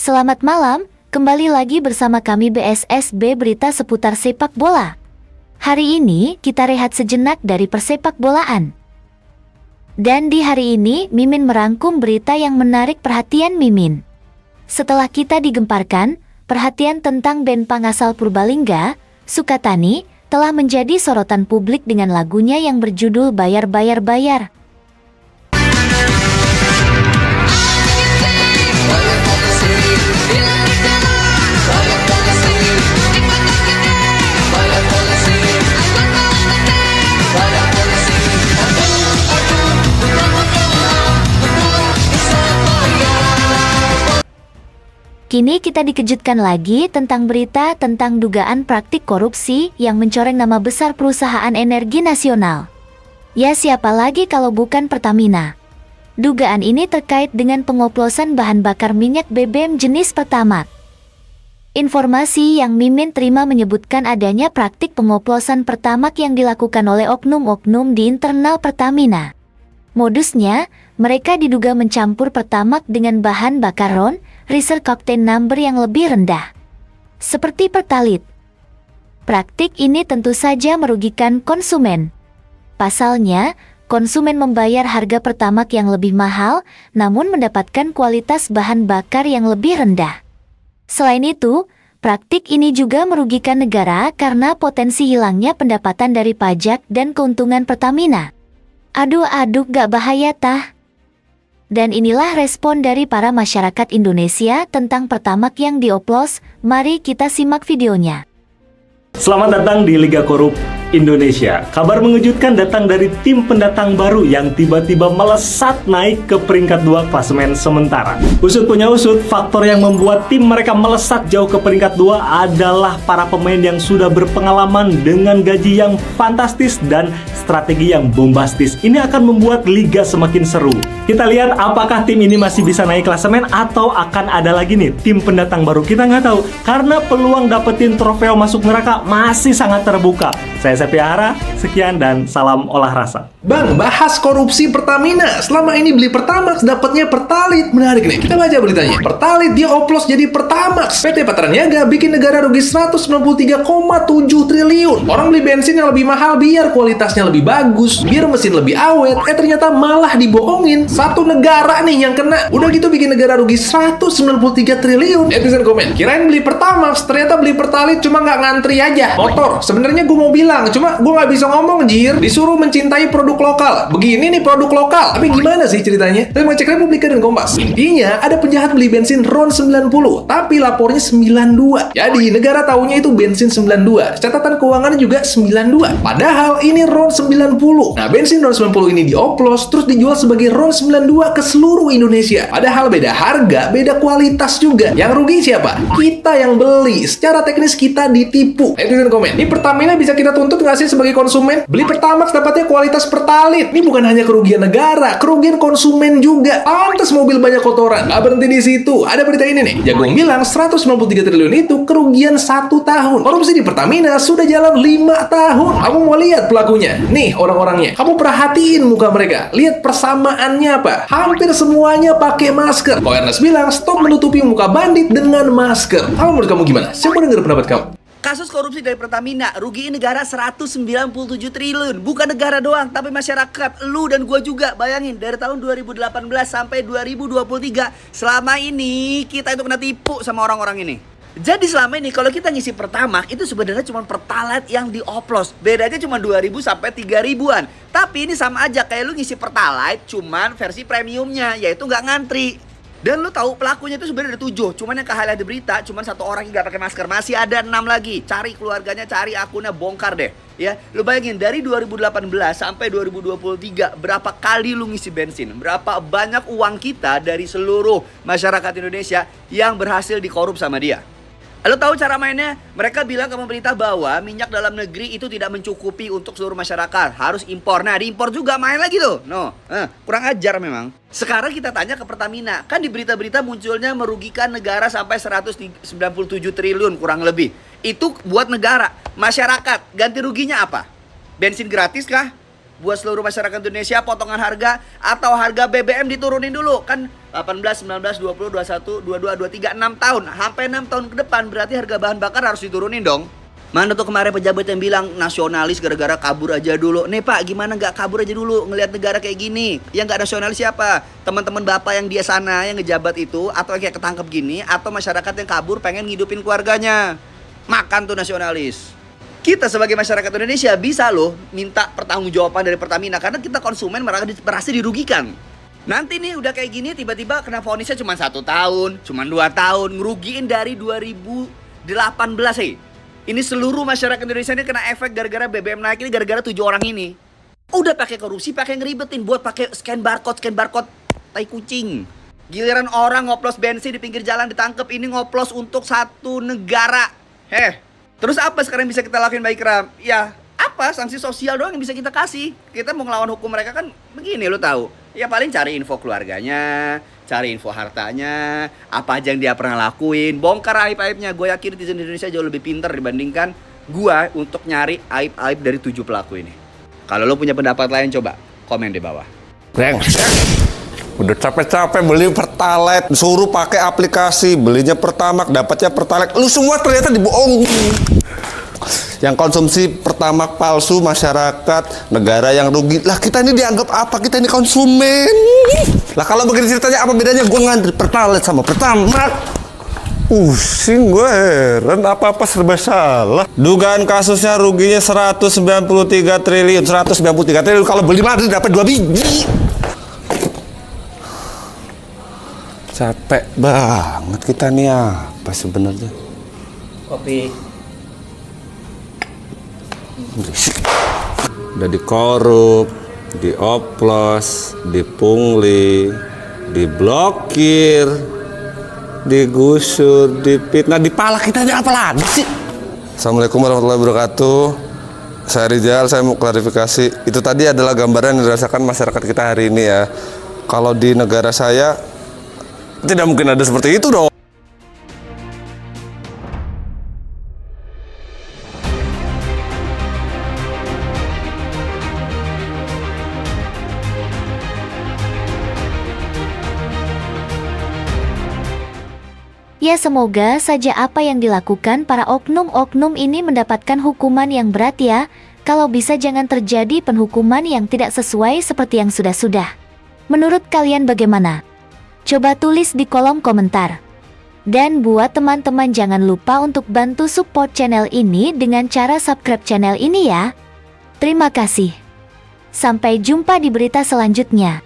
Selamat malam, kembali lagi bersama kami BSSB Berita Seputar Sepak Bola. Hari ini kita rehat sejenak dari persepak bolaan. Dan di hari ini Mimin merangkum berita yang menarik perhatian Mimin. Setelah kita digemparkan, perhatian tentang band punk asal Purbalingga, Sukatani, telah menjadi sorotan publik dengan lagunya yang berjudul Bayar Bayar Bayar. Kini kita dikejutkan lagi tentang berita tentang dugaan praktik korupsi yang mencoreng nama besar perusahaan energi nasional. Ya, siapa lagi kalau bukan Pertamina? Dugaan ini terkait dengan pengoplosan bahan bakar minyak BBM jenis Pertamax. Informasi yang Mimin terima menyebutkan adanya praktik pengoplosan Pertamax yang dilakukan oleh oknum-oknum di internal Pertamina. Modusnya, mereka diduga mencampur Pertamax dengan bahan bakar RON, reserve octane number yang lebih rendah, seperti Pertalite. Praktik ini tentu saja merugikan konsumen. Pasalnya, konsumen membayar harga Pertamax yang lebih mahal, namun mendapatkan kualitas bahan bakar yang lebih rendah. Selain itu, praktik ini juga merugikan negara karena potensi hilangnya pendapatan dari pajak dan keuntungan Pertamina. Aduh, gak bahaya tah? Dan inilah respon dari para masyarakat Indonesia tentang Pertamax yang dioplos. Mari kita simak videonya. Selamat datang di Liga Korup Indonesia. Kabar mengejutkan datang dari tim pendatang baru yang tiba-tiba melesat naik ke peringkat 2 klasemen sementara. Usut punya usut, faktor yang membuat tim mereka melesat jauh ke peringkat 2 adalah para pemain yang sudah berpengalaman dengan gaji yang fantastis dan strategi yang bombastis. Ini akan membuat liga semakin seru. Kita lihat apakah tim ini masih bisa naik klasemen atau akan ada lagi nih tim pendatang baru. Kita nggak tahu, karena peluang dapetin trofeo masuk neraka masih sangat terbuka. Saya Sepiara, sekian dan salam olah rasa. Bang, bahas korupsi Pertamina. Selama ini beli Pertamax dapatnya Pertalite. Menarik nih, kita baca beritanya. Pertalite dioplos jadi Pertamax. PT Patraniaga bikin negara rugi 193,7 triliun. Orang beli bensin yang lebih mahal biar kualitasnya lebih bagus, biar mesin lebih awet. Ternyata malah dibohongin. Satu negara nih yang kena. Udah gitu bikin negara rugi 193 triliun. Netizen komen, kirain beli Pertamax, ternyata beli Pertalite cuma nggak ngantri aja. Motor, sebenarnya gue mau bilang, cuma gue nggak bisa ngomong, jir. Disuruh mencintai produk lokal. Begini nih produk lokal. Tapi gimana sih ceritanya? Saya mau cek Republika dan Kompas. Intinya, ada penjahat beli bensin RON 90, tapi lapornya 92. Jadi, negara taunya itu bensin 92. Catatan keuangannya juga 92. Padahal ini RON 90. Nah, bensin RON 90 ini dioplos, terus dijual sebagai RON 92 ke seluruh Indonesia. Padahal beda harga, beda kualitas juga. Yang rugi siapa? Kita yang beli. Secara teknis kita ditipu. Netizen komen, ini Pertamina bisa kita tuntut nggak sih sebagai konsumen? Beli Pertamax dapatnya kualitas Pertalite. Ini bukan hanya kerugian negara, kerugian konsumen juga. Pantes mobil banyak kotoran. Nggak berhenti di situ. Ada berita ini nih. Jagung bilang 193 triliun itu kerugian 1 tahun. Korupsi di Pertamina sudah jalan 5 tahun. Kamu mau lihat pelakunya? Nih orang-orangnya. Kamu perhatiin muka mereka. Lihat persamaannya apa? Hampir semuanya pakai masker. Kok Ernest bilang stop menutupi muka bandit dengan masker. Kalau menurut kamu gimana? Saya mau dengar pendapat kamu. Kasus korupsi dari Pertamina rugiin negara 197 triliun. Bukan negara doang, tapi masyarakat, lu dan gua juga. Bayangin, dari tahun 2018 sampai 2023, selama ini kita itu kena tipu sama orang-orang ini. Jadi selama ini kalau kita ngisi Pertamax itu sebenarnya cuma Pertalite yang dioplos. Bedanya cuma 2.000 sampai 3.000-an. Tapi ini sama aja kayak lu ngisi Pertalite cuman versi premiumnya, yaitu nggak ngantri. Dan lu tahu pelakunya itu sebenarnya ada 7. Cuman yang kehighlight di berita cuman 1 orang yang nggak pakai masker. Masih ada 6 lagi. Cari keluarganya, cari akunnya, bongkar deh. Ya, lu bayangin dari 2018 sampai 2023 berapa kali lu ngisi bensin? Berapa banyak uang kita dari seluruh masyarakat Indonesia yang berhasil dikorup sama dia? Lo tahu cara mainnya? Mereka bilang ke pemerintah bahwa minyak dalam negeri itu tidak mencukupi untuk seluruh masyarakat. Harus impor. Nah, diimpor juga main lagi tuh. Kurang ajar memang. Sekarang kita tanya ke Pertamina. Kan di berita-berita munculnya merugikan negara sampai 197 triliun kurang lebih. Itu buat negara. Masyarakat, ganti ruginya apa? Bensin gratis kah? buat seluruh masyarakat Indonesia potongan harga atau harga BBM diturunin dulu. Kan 18, 19, 20, 21, 22, 23, 6 tahun. Sampai 6 tahun ke depan berarti harga bahan bakar harus diturunin dong. Mana tuh kemarin pejabat yang bilang nasionalis gara-gara kabur aja dulu. Nih Pak, gimana nggak kabur aja dulu ngelihat negara kayak gini? Yang nggak nasionalis siapa? Teman-teman Bapak yang dia sana yang ngejabat itu, atau yang kayak ketangkep gini, atau masyarakat yang kabur pengen ngidupin keluarganya. Makan tuh nasionalis. Kita sebagai masyarakat Indonesia bisa loh minta pertanggungjawaban dari Pertamina karena kita konsumen merasa dirugikan. Nanti nih udah kayak gini tiba-tiba kena vonisnya cuma 1 tahun, cuma 2 tahun, ngerugiin dari 2018 hei. Ini seluruh masyarakat Indonesia ini kena efek gara-gara BBM naik ini gara-gara 7 orang ini. Udah pakai korupsi, pakai ngeribetin buat pakai scan barcode, tai kucing. Giliran orang ngoplos bensin di pinggir jalan ditangkep, ini ngoplos untuk satu negara. Terus apa sekarang bisa kita lakuin Mbak Ikram? Ya, apa? Sanksi sosial doang yang bisa kita kasih. Kita mau ngelawan hukum mereka kan begini lo tahu. Ya paling cari info keluarganya, cari info hartanya, apa aja yang dia pernah lakuin, bongkar aib-aibnya. Gue yakin netizen Indonesia jauh lebih pintar dibandingkan gue untuk nyari aib-aib dari 7 pelaku ini. Kalau lo punya pendapat lain coba komen di bawah. Udah capek-capek beli Pertalite, suruh pakai aplikasi, belinya Pertamax, dapatnya Pertalite. Lu semua ternyata dibohongi. Yang konsumsi Pertamax palsu masyarakat, negara yang rugi. Lah kita ini dianggap apa? Kita ini konsumen. Lah kalau begini ceritanya apa bedanya gue ngantri Pertalite sama Pertamax? Pusing gue, heran apa-apa serba salah. Dugaan kasusnya ruginya 193 triliun. Kalau beli Madrid dapat 2 biji. Capek banget kita nih apa sebenarnya? Kopi. Udah dikorup, dioplos, dipungli, diblokir, digusur, dipitnah, dipalak, kita ini apa lagi sih? Assalamualaikum warahmatullahi wabarakatuh. Saya Rizal, saya mau klarifikasi. Itu tadi adalah gambaran yang dirasakan masyarakat kita hari ini ya. Kalau di negara saya tidak mungkin ada seperti itu dong. Ya semoga saja apa yang dilakukan para oknum-oknum ini mendapatkan hukuman yang berat ya. Kalau bisa jangan terjadi penghukuman yang tidak sesuai seperti yang sudah-sudah. Menurut kalian bagaimana? Coba tulis di kolom komentar. Dan buat teman-teman jangan lupa untuk bantu support channel ini dengan cara subscribe channel ini ya. Terima kasih. Sampai jumpa di berita selanjutnya.